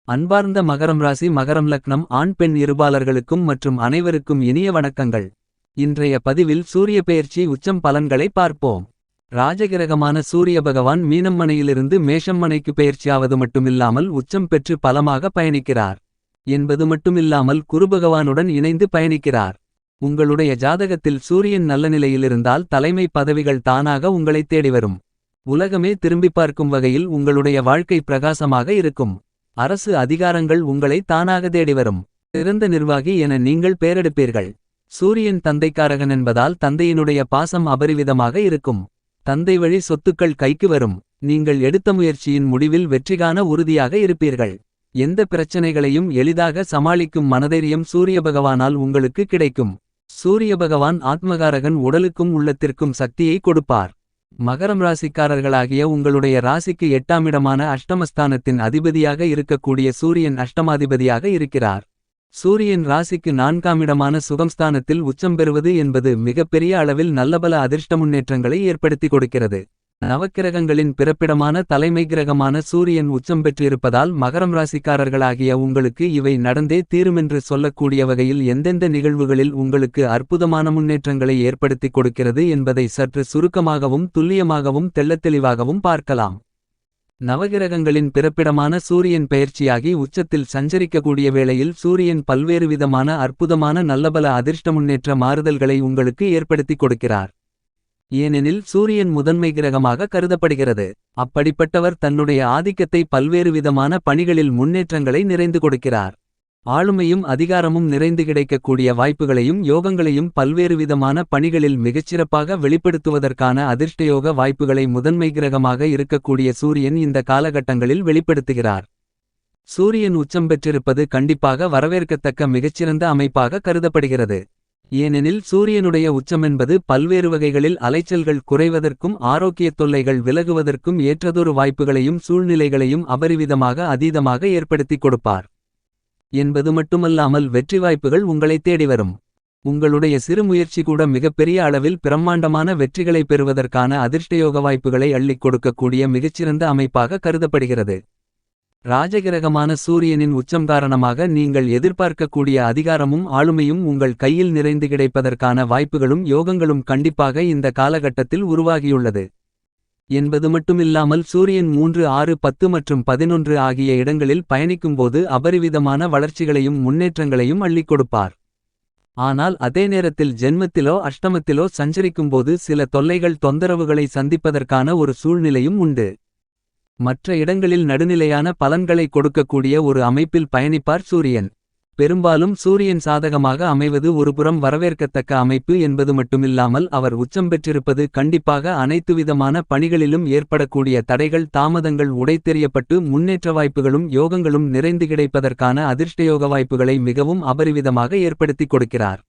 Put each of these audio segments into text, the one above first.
அன்பார்ந்த மகரம் ராசி மகரம் லக்னம் ஆண் பெண் இருபாலர்களுக்கும் மற்றும் அனைவருக்கும் இனிய வணக்கங்கள். இன்றைய பதிவில் சூரிய பெயர்ச்சி உச்சம் பலன்களை பார்ப்போம். ராஜகிரகமான சூரிய பகவான் மீனம் மனையிலிருந்து மேஷம் மனைக்கு பெயர்ச்சியாவது மட்டுமில்லாமல் உச்சம் பெற்று பலமாக பயணிக்கிறார் என்பது மட்டுமில்லாமல் குருபகவானுடன் இணைந்து பயணிக்கிறார். உங்களுடைய ஜாதகத்தில் சூரியன் நல்ல நிலையிலிருந்தால் தலைமை பதவிகள் தானாக உங்களை தேடிவரும். உலகமே திரும்பி பார்க்கும் வகையில் உங்களுடைய வாழ்க்கை பிரகாசமாக இருக்கும். அரசு அதிகாரங்கள் உங்களை தானாக தேடிவரும். சிறந்த நிர்வாகி என நீங்கள் பெயரெடுப்பீர்கள். சூரியன் தந்தைக்காரகன் என்பதால் தந்தையினுடைய பாசம் அபரிவிதமாக இருக்கும். தந்தை வழி சொத்துக்கள் கைக்கு வரும். நீங்கள் எடுத்த முயற்சியின் முடிவில் வெற்றிகாண உறுதியாக இருப்பீர்கள். எந்த பிரச்சனைகளையும் எளிதாக சமாளிக்கும் மனதைரியம் சூரிய பகவானால் உங்களுக்கு கிடைக்கும். சூரிய பகவான் ஆத்மகாரகன், உடலுக்கும் உள்ளத்திற்கும் சக்தியை கொடுப்பார். மகரம் ராசிக்காரர்களாகிய உங்களுடைய ராசிக்கு 8ஆம் இடமான அஷ்டமஸ்தானத்தின் அதிபதியாக இருக்கக்கூடிய சூரியன் அஷ்டமாதிபதியாக இருக்கிறார். சூரியன் ராசிக்கு 4ஆம் இடமான சுகம்ஸ்தானத்தில் உச்சம் பெறுவது என்பது மிகப்பெரிய அளவில் நல்லபல அதிர்ஷ்ட முன்னேற்றங்களை ஏற்படுத்தி கொடுக்கிறது. நவக்கிரகங்களின் பிறப்பிடமான தலைமை கிரகமான சூரியன் உச்சம் பெற்றிருப்பதால் மகரம் ராசிக்காரர்களாகிய உங்களுக்கு இவை நடந்தே தீருமென்று சொல்லக்கூடிய வகையில் எந்தெந்த நிகழ்வுகளில் உங்களுக்கு அற்புதமான முன்னேற்றங்களை ஏற்படுத்தி கொடுக்கிறது என்பதை சற்று சுருக்கமாகவும் துல்லியமாகவும் தெள்ளத்தெளிவாகவும் பார்க்கலாம். நவகிரகங்களின் பிறப்பிடமான சூரியன் பெயர்ச்சியாகி உச்சத்தில் சஞ்சரிக்கக்கூடிய வேளையில் சூரியன் பல்வேறு விதமான அற்புதமான நல்லபல அதிர்ஷ்ட முன்னேற்ற மாறுதல்களை உங்களுக்கு ஏற்படுத்தி கொடுக்கிறார். ஏனெனில் சூரியன் முதன்மை கிரகமாக கருதப்படுகிறது. அப்படிப்பட்டவர் தன்னுடைய ஆதிக்கத்தை பல்வேறு விதமான பணிகளில் முன்னேற்றங்களை நிறைந்து கொடுக்கிறார். ஆளுமையும் அதிகாரமும் நிறைந்து கிடைக்கக்கூடிய வாய்ப்புகளையும் யோகங்களையும் பல்வேறு விதமான பணிகளில் மிகச்சிறப்பாக வெளிப்படுத்துவதற்கான அதிர்ஷ்டயோக வாய்ப்புகளை முதன்மை கிரகமாக இருக்கக்கூடிய சூரியன் இந்த காலகட்டங்களில் வெளிப்படுத்துகிறார். சூரியன் உச்சம் பெற்றிருப்பது கண்டிப்பாக வரவேற்கத்தக்க மிகச்சிறந்த அமைப்பாக கருதப்படுகிறது. ஏனெனில் சூரியனுடைய உச்சமென்பது பல்வேறு வகைகளில் அலைச்சல்கள் குறைவதற்கும் ஆரோக்கியத் தொல்லைகள் விலகுவதற்கும் ஏற்றதொரு வாய்ப்புகளையும் சூழ்நிலைகளையும் அபரிவிதமாக அதீதமாக ஏற்படுத்தி கொடுப்பார் என்பது மட்டுமல்லாமல் வெற்றி வாய்ப்புகள் உங்களை தேடிவரும். உங்களுடைய சிறு முயற்சி கூட மிகப்பெரிய அளவில் பிரம்மாண்டமான வெற்றிகளை பெறுவதற்கான அதிர்ஷ்டயோக வாய்ப்புகளை அள்ளிக் கொடுக்கக்கூடிய மிகச்சிறந்த அமைப்பாக கருதப்படுகிறது. ராஜகிரகமான சூரியனின் உச்சம் காரணமாக நீங்கள் எதிர்பார்க்கக்கூடிய அதிகாரமும் ஆளுமையும் உங்கள் கையில் நிறைந்து கிடைப்பதற்கான வாய்ப்புகளும் யோகங்களும் கண்டிப்பாக இந்த காலகட்டத்தில் உருவாகியுள்ளது என்பது மட்டுமில்லாமல் சூரியன் 3, 6, 10 மற்றும் 11 ஆகிய இடங்களில் பயணிக்கும்போது அபரிவிதமான வளர்ச்சிகளையும் முன்னேற்றங்களையும் அள்ளிக் கொடுப்பார். ஆனால் அதே நேரத்தில் ஜென்மத்திலோ அஷ்டமத்திலோ சஞ்சரிக்கும்போது சில தொல்லைகள் தொந்தரவுகளை சந்திப்பதற்கான ஒரு சூழ்நிலையும் உண்டு. மற்ற இடங்களில் நடுநிலையான பலன்களை கொடுக்கக்கூடிய ஒரு அமைப்பில் பயணிப்பார் சூரியன். பெரும்பாலும் சூரியன் சாதகமாக அமைவது ஒருபுறம் வரவேற்கத்தக்க அமைப்பு என்பது மட்டுமில்லாமல் அவர் உச்சம் பெற்றிருப்பது கண்டிப்பாக அனைத்துவிதமான பணிகளிலும் ஏற்படக்கூடிய தடைகள் தாமதங்கள் உடைத்தெறியப்பட்டு முன்னேற்ற வாய்ப்புகளும் யோகங்களும் நிறைந்து கிடைப்பதற்கான அதிர்ஷ்டயோக வாய்ப்புகளை மிகவும் அபரிவிதமாக ஏற்படுத்தி கொடுக்கிறார்.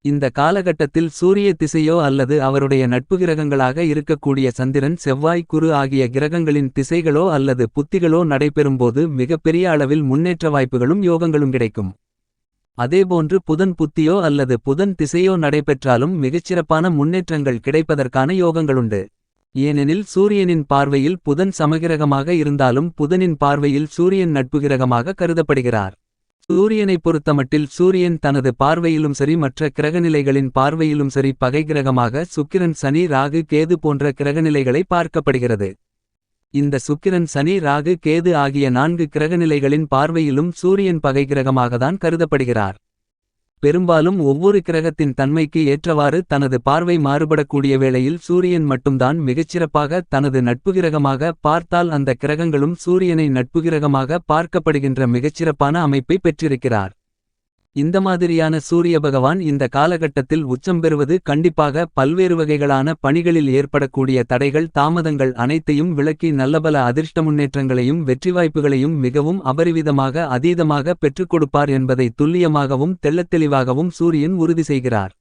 இந்த காலகட்டத்தில் சூரிய திசையோ அல்லது அவருடைய நட்பு கிரகங்களாக இருக்கக்கூடிய சந்திரன், செவ்வாய், குரு ஆகிய கிரகங்களின் திசைகளோ அல்லது புத்திகளோ நடைபெறும்போது மிகப்பெரிய அளவில் முன்னேற்ற வாய்ப்புகளும் யோகங்களும் கிடைக்கும். அதேபோன்று புதன் புத்தியோ அல்லது புதன் திசையோ நடைபெற்றாலும் மிகச்சிறப்பான முன்னேற்றங்கள் கிடைப்பதற்கான யோகங்களுண்டு. ஏனெனில் சூரியனின் பார்வையில் புதன் சமகிரகமாக இருந்தாலும் புதனின் பார்வையில் சூரியன் நட்பு கிரகமாக கருதப்படுகிறார். சூரியனைப் பொறுத்தமட்டில் சூரியன் தனது பார்வையிலும் சரி மற்ற கிரகநிலைகளின் பார்வையிலும் சரி பகை கிரகமாக சுக்கிரன், சனி, ராகு, கேது போன்ற கிரகநிலைகளை பார்க்கப்படுகிறது. இந்த சுக்கிரன், சனி, ராகு, கேது ஆகிய 4 கிரகநிலைகளின் பார்வையிலும் சூரியன் பகை கிரகமாகத்தான் கருதப்படுகிறார். பெரும்பாலும் ஒவ்வொரு கிரகத்தின் தன்மைக்கு ஏற்றவாறு தனது பார்வை மாறுபடக்கூடிய வேளையில் சூரியன் மட்டும்தான் மிகச்சிறப்பாக தனது நட்புகிரகமாக பார்த்தால் அந்த கிரகங்களும் சூரியனை நட்புகிரகமாக பார்க்கப்படுகின்ற மிகச்சிறப்பான அமைப்பை பெற்றிருக்கிறார். இந்த மாதிரியான சூரிய பகவான் இந்த காலகட்டத்தில் உச்சம் பெறுவது கண்டிப்பாக பல்வேறு வகைகளான பணிகளில் ஏற்படக்கூடிய தடைகள் தாமதங்கள் அனைத்தையும் விலக்கி நல்லபல அதிர்ஷ்ட முன்னேற்றங்களையும் வெற்றி வாய்ப்புகளையும் மிகவும் அபரிவிதமாக அதீதமாக பெற்றுக் கொடுப்பார் என்பதை துல்லியமாகவும் தெள்ளத்தெளிவாகவும் சூரியன் உறுதி செய்கிறார்.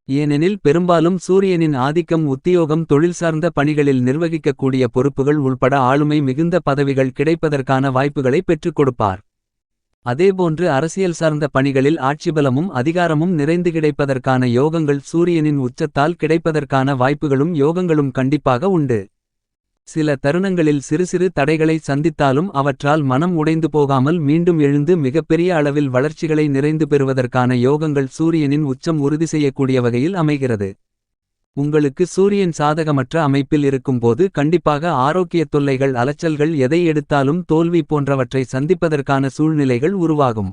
ஏனெனில் பெரும்பாலும் சூரியனின் ஆதிக்கம் உத்தியோகம், தொழில் சார்ந்த பணிகளில் நிர்வகிக்கக்கூடிய பொறுப்புகள் உள்பட ஆளுமை மிகுந்த பதவிகள் கிடைப்பதற்கான வாய்ப்புகளை பெற்றுக் கொடுப்பார். அதேபோன்று அரசியல் சார்ந்த பணிகளில் ஆட்சிபலமும் அதிகாரமும் நிறைந்து கிடைப்பதற்கான யோகங்கள் சூரியனின் உச்சத்தால் கிடைப்பதற்கான வாய்ப்புகளும் யோகங்களும் கண்டிப்பாக உண்டு. சில தருணங்களில் சிறு சிறு தடைகளை சந்தித்தாலும் அவற்றால் மனம் உடைந்து போகாமல் மீண்டும் எழுந்து மிகப்பெரிய அளவில் வளர்ச்சிகளை நிறைந்து பெறுவதற்கான யோகங்கள் சூரியனின் உச்சம் உறுதி செய்யக்கூடிய வகையில் அமைகிறது. உங்களுக்கு சூரியன் சாதகமற்ற அமைப்பில் இருக்கும்போது கண்டிப்பாக ஆரோக்கிய தொல்லைகள் அலைச்சல்கள் எதை எடுத்தாலும் தோல்வி போன்றவற்றை சந்திப்பதற்கான சூழ்நிலைகள் உருவாகும்.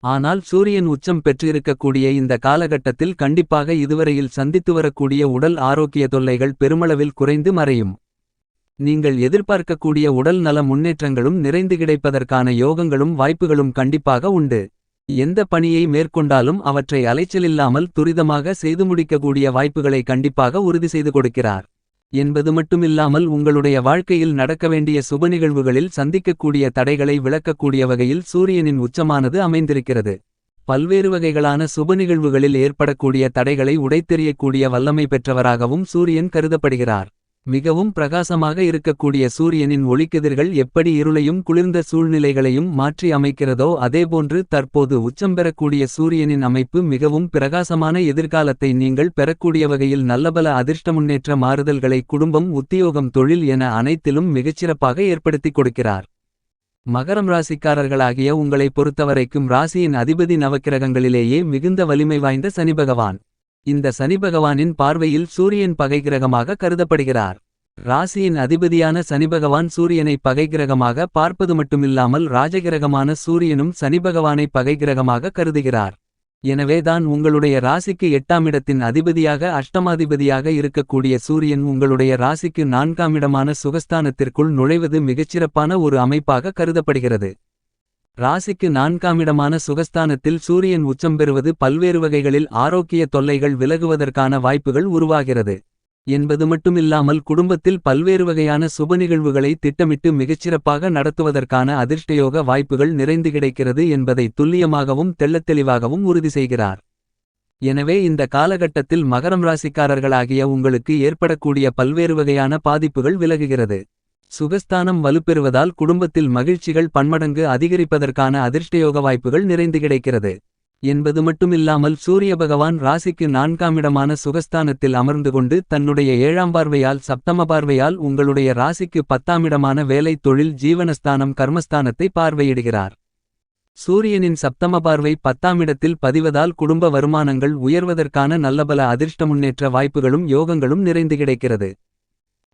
ஆனால் சூரியன் உச்சம் பெற்றிருக்கக்கூடிய இந்த காலகட்டத்தில் கண்டிப்பாக இதுவரையில் சந்தித்து வரக்கூடிய உடல் ஆரோக்கிய தொல்லைகள் பெருமளவில் குறைந்து மறையும். நீங்கள் எதிர்பார்க்கக்கூடிய உடல் நல முன்னேற்றங்களும் நிறைந்து கிடைப்பதற்கான யோகங்களும் வாய்ப்புகளும் கண்டிப்பாக உண்டு. எந்த பணியை மேற்கொண்டாலும் அவற்றை அலைச்சலில்லாமல் துரிதமாக செய்து முடிக்கக்கூடிய வாய்ப்புகளை கண்டிப்பாக உறுதி செய்து கொடுக்கிறார். என்பது மட்டுமில்லாமல் உங்களுடைய வாழ்க்கையில் நடக்க வேண்டிய சுப நிகழ்வுகளில் சந்திக்கக்கூடிய தடைகளை விளக்கக்கூடிய வகையில் சூரியனின் உச்சமானது அமைந்திருக்கிறது. பல்வேறு வகைகளான சுப நிகழ்வுகளில் ஏற்படக்கூடிய தடைகளை உடைத்தெறியக்கூடிய வல்லமை பெற்றவராகவும் சூரியன் கருதப்படுகிறார். மிகவும் பிரகாசமாக இருக்கக்கூடிய சூரியனின் ஒளிக்கதிர்கள் எப்படி இருளையும் குளிர்ந்த சூழ்நிலைகளையும் மாற்றி அமைக்கிறதோ அதேபோன்று தற்போது உச்சம் பெறக்கூடிய சூரியனின் அமைப்பு மிகவும் பிரகாசமான எதிர்காலத்தை நீங்கள் பெறக்கூடிய வகையில் நல்லபல அதிர்ஷ்ட முன்னேற்ற மாறுதல்களை குடும்பம் உத்தியோகம் தொழில் என அனைத்திலும் மிகச்சிறப்பாக ஏற்படுத்திக் கொடுக்கிறார். மகரம் ராசிக்காரர்களாகிய உங்களை பொறுத்தவரைக்கும் ராசியின் அதிபதி நவக்கிரகங்களிலேயே மிகுந்த வலிமை வாய்ந்த சனிபகவான். இந்த சனிபகவானின் பார்வையில் சூரியன் பகைக்கிரகமாக கருதப்படுகிறார். ராசியின் அதிபதியான சனிபகவான் சூரியனை பகைக்கிரகமாக பார்ப்பது மட்டுமில்லாமல் ராஜகிரகமான சூரியனும் சனிபகவானை பகைக்கிரகமாக கருதுகிறார். எனவேதான் உங்களுடைய ராசிக்கு 8ஆம் இடத்தின் அதிபதியாக அஷ்டமாதிபதியாக இருக்கக்கூடிய சூரியன் உங்களுடைய ராசிக்கு 4ஆம் இடமான சுகஸ்தானத்திற்குள் நுழைவது மிகச்சிறப்பான ஒரு அமைப்பாக கருதப்படுகிறது. ராசிக்கு 4ஆம் இடமான சுகஸ்தானத்தில் சூரியன் உச்சம் பெறுவது பல்வேறு வகைகளில் ஆரோக்கிய தொல்லைகள் விலகுவதற்கான வாய்ப்புகள் உருவாகிறது. என்பது மட்டுமில்லாமல் குடும்பத்தில் பல்வேறு வகையான சுப நிகழ்வுகளை திட்டமிட்டு மிகச்சிறப்பாக நடத்துவதற்கான அதிர்ஷ்டயோக வாய்ப்புகள் நிறைந்து கிடைக்கிறது என்பதை துல்லியமாகவும் தெள்ளத்தெளிவாகவும் உறுதி செய்கிறார். எனவே இந்த காலகட்டத்தில் மகரம் ராசிக்காரர்களாகிய உங்களுக்கு ஏற்படக்கூடிய பல்வேறு வகையான பாதிப்புகள் விலகுகிறது. சுகஸ்தானம் வலுப்பெறுவதால் குடும்பத்தில் மகிழ்ச்சிகள் பன்மடங்கு அதிகரிப்பதற்கான அதிர்ஷ்டயோக வாய்ப்புகள் நிறைந்து கிடைக்கிறது. என்பது மட்டுமில்லாமல் சூரிய பகவான் ராசிக்கு 4ஆம் இடமான சுகஸ்தானத்தில் அமர்ந்து கொண்டு தன்னுடைய 7ஆம் பார்வையால் சப்தம பார்வையால் உங்களுடைய ராசிக்கு 10ஆம் இடமான வேலை தொழில் ஜீவனஸ்தானம் கர்மஸ்தானத்தை பார்வையிடுகிறார். சூரியனின் சப்தம பார்வை 10ஆம் இடத்தில் பதிவதால் குடும்ப வருமானங்கள் உயர்வதற்கான நல்லபல அதிர்ஷ்ட முன்னேற்ற வாய்ப்புகளும் யோகங்களும் நிறைந்து கிடைக்கிறது.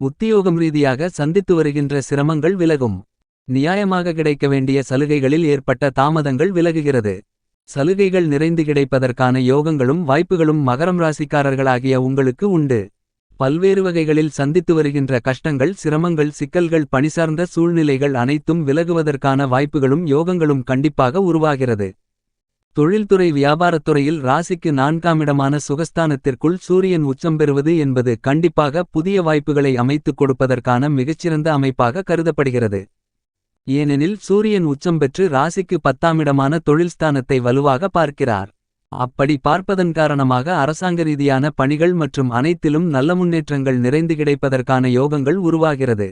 உத்தியோகம் ரீதியாக சந்தித்து வருகின்ற சிரமங்கள் விலகும். நியாயமாக கிடைக்க வேண்டிய சலுகைகளில் ஏற்பட்ட தாமதங்கள் விலகுகிறது. சலுகைகள் நிறைந்து கிடைப்பதற்கான யோகங்களும் வாய்ப்புகளும் மகரம் ராசிக்காரர்களாகிய உங்களுக்கு உண்டு. பல்வேறு வகைகளில் சந்தித்து வருகின்ற கஷ்டங்கள் சிரமங்கள் சிக்கல்கள் பணிசார்ந்த சூழ்நிலைகள் அனைத்தும் விலகுவதற்கான வாய்ப்புகளும் யோகங்களும் கண்டிப்பாக உருவாகிறது. தொழில்துறை வியாபாரத்துறையில் ராசிக்கு 4ஆம் இடமான சுகஸ்தானத்திற்குள் சூரியன் உச்சம் பெறுவது என்பது கண்டிப்பாக புதிய வாய்ப்புகளை அமைத்துக் கொடுப்பதற்கான மிகச்சிறந்த அமைப்பாக கருதப்படுகிறது. ஏனெனில் சூரியன் உச்சம் பெற்று ராசிக்கு 10ஆம் இடமான தொழில்ஸ்தானத்தை வலுவாக பார்க்கிறார். அப்படி பார்ப்பதன் காரணமாக அரசாங்க ரீதியான பணிகள் மற்றும் அனைத்திலும் நல்ல முன்னேற்றங்கள் நிறைந்து கிடைப்பதற்கான யோகங்கள் உருவாகிறது.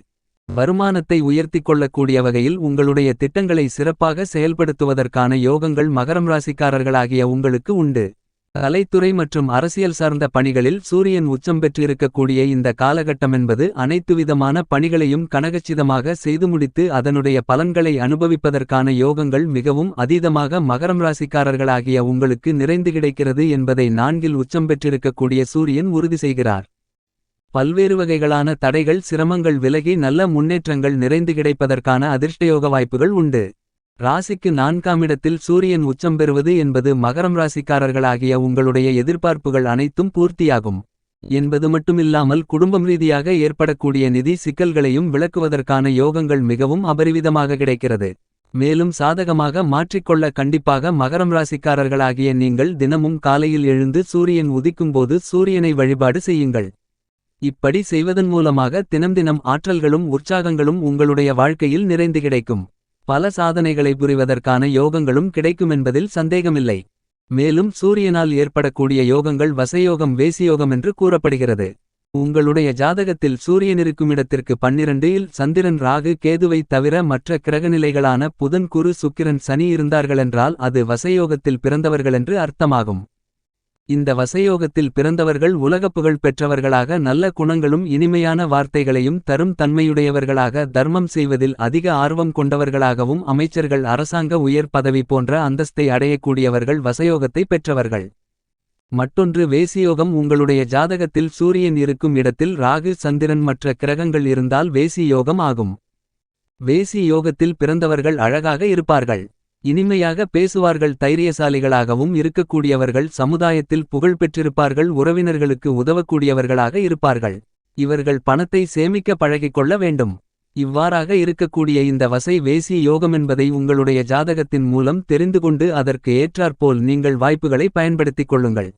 வருமானத்தை உயர்த்திக் கொள்ளக்கூடிய வகையில் உங்களுடைய திட்டங்களை சிறப்பாக செயல்படுத்துவதற்கான யோகங்கள் மகரம் ராசிக்காரர்களாகிய உங்களுக்கு உண்டு. கலைத்துறை மற்றும் அரசியல் சார்ந்த பணிகளில் சூரியன் உச்சம் பெற்றிருக்கக்கூடிய இந்த காலகட்டமென்பது அனைத்துவிதமான பணிகளையும் கனகச்சிதமாக செய்து முடித்து அதனுடைய பலன்களை அனுபவிப்பதற்கான யோகங்கள் மிகவும் அதீதமாக மகரம் ராசிக்காரர்களாகிய உங்களுக்கு நிறைந்து கிடைக்கிறது என்பதை 4இல் உச்சம் பெற்றிருக்கக்கூடிய சூரியன் உறுதி செய்கிறார். பல்வேறு வகைகளான தடைகள் சிரமங்கள் விலகி நல்ல முன்னேற்றங்கள் நிறைந்து கிடைப்பதற்கான அதிர்ஷ்டயோக வாய்ப்புகள் உண்டு. ராசிக்கு 4ஆம் இடத்தில் சூரியன் உச்சம் பெறுவது என்பது மகரம் ராசிக்காரர்களாகிய உங்களுடைய எதிர்பார்ப்புகள் அனைத்தும் பூர்த்தியாகும். என்பது மட்டுமில்லாமல் குடும்பம் ரீதியாக ஏற்படக்கூடிய நிதி சிக்கல்களையும் விளக்குவதற்கான யோகங்கள் மிகவும் அபரிவிதமாக கிடைக்கிறது. மேலும் சாதகமாக மாற்றிக்கொள்ள கண்டிப்பாக மகரம் ராசிக்காரர்களாகிய நீங்கள் தினமும் காலையில் எழுந்து சூரியன் உதிக்கும்போது சூரியனை வழிபாடு செய்யுங்கள். இப்படி செய்வதன் மூலமாக தினம் ஆற்றல்களும் உற்சாகங்களும் உங்களுடைய வாழ்க்கையில் நிறைந்து கிடைக்கும். பல சாதனைகளை புரிவதற்கான யோகங்களும் கிடைக்குமென்பதில் சந்தேகமில்லை. மேலும் சூரியனால் ஏற்படக்கூடிய யோகங்கள் வசயோகம் வேசியோகம் என்று கூறப்படுகிறது. உங்களுடைய ஜாதகத்தில் சூரியன் இருக்குமிடத்திற்கு 12இல் சந்திரன் ராகு கேதுவை தவிர மற்ற கிரகநிலைகளான புதன் குரு சுக்கிரன் சனி இருந்தார்களென்றால் அது வசயோகத்தில் பிறந்தவர்களென்று அர்த்தமாகும். இந்த வசயோகத்தில் பிறந்தவர்கள் உலகப்புகழ் பெற்றவர்களாக நல்ல குணங்களும் இனிமையான வார்த்தைகளையும் தரும் தன்மையுடையவர்களாக தர்மம் செய்வதில் அதிக ஆர்வம் கொண்டவர்களாகவும் அமைச்சர்கள் அரசாங்க உயர் பதவி போன்ற அந்தஸ்தை அடையக்கூடியவர்கள் வசயோகத்தை பெற்றவர்கள். மற்றொன்று வேசியோகம். உங்களுடைய ஜாதகத்தில் சூரியன் இருக்கும் இடத்தில் ராகு சந்திரன் மற்ற கிரகங்கள் இருந்தால் வேசி யோகம் ஆகும். வேசி யோகத்தில் பிறந்தவர்கள் அழகாக இருப்பார்கள். இனிமையாக பேசுவார்கள். தைரியசாலிகளாகவும் இருக்கக்கூடியவர்கள். சமுதாயத்தில் புகழ் பெற்றிருப்பார்கள். உறவினர்களுக்கு உதவக்கூடியவர்களாக இருப்பார்கள். இவர்கள் பணத்தை சேமிக்க பழகிக்கொள்ள வேண்டும். இவ்வாறாக இருக்கக்கூடிய இந்த வசை வேசி யோகமென்பதை உங்களுடைய ஜாதகத்தின் மூலம் தெரிந்துகொண்டு அதற்கு ஏற்றாற்போல் நீங்கள் வாய்ப்புகளை பயன்படுத்திக் கொள்ளுங்கள்.